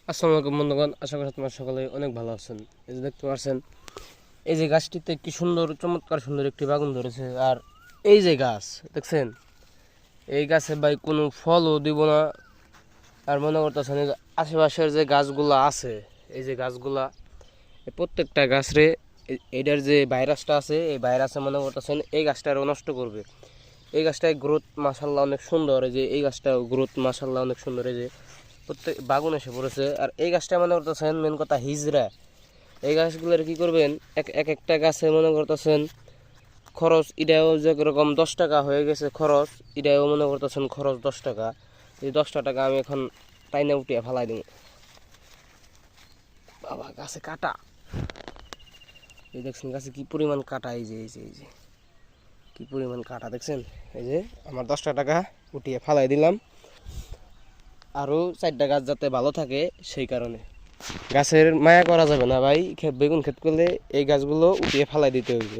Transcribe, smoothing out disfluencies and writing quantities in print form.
আসসালামু আলাইকুম বন্ধুগণ, আশা করি তোমার সকলে অনেক ভালো আছেন। এই যে দেখতে পাচ্ছেন, এই যে গাছটিতে কি সুন্দর চমৎকার সুন্দর একটি বাগান ধরেছে। আর এই যে গাছ দেখছেন, এই গাছে ভাই কোনো ফলও দিব না। আর মনে করতেছেন এই যে আশেপাশের যে গাছগুলা আছে, এই যে গাছগুলা, এই প্রত্যেকটা গাছরে এইটার যে ভাইরাসটা আছে, এই ভাইরাসে মনে করতেছেন এই গাছটারও নষ্ট করবে। এই গাছটায় গ্রোথ মাশাল্লাহ অনেক সুন্দর। এই যে এই গাছটা গ্রোথ মাশাল্লাহ অনেক সুন্দর। এই যে প্রত্যেক বাগুন এসে পড়েছে। আর এই গাছটা মনে করতেছেন মেন কথা হিজড়া। এই গাছগুলোর কি করবেন, এক এক একটা গাছে মনে করতেছেন খরচ এটাও যেরকম 10 টাকা হয়ে গেছে খরচ, এটাও মনে করতেছেন খরচ 10 টাকা। এই 10টা টাকা আমি এখন টাইনে উঠিয়ে ফেলাই দিব। বাবা গাছে কাটা, এই দেখছেন গাছে কি পরিমাণ কাটা। এই যে কি পরিমাণ কাটা দেখছেন। এই যে আমার 10টা টাকা উঠিয়ে ফালাই দিলাম, আরও 4টা গাছ যাতে ভালো থাকে সেই কারণে। গাছের মায়া করা যাবে না ভাই, বেগুন ক্ষেত করলে এই গাছগুলো উঠিয়ে ফালাই দিতে হবে।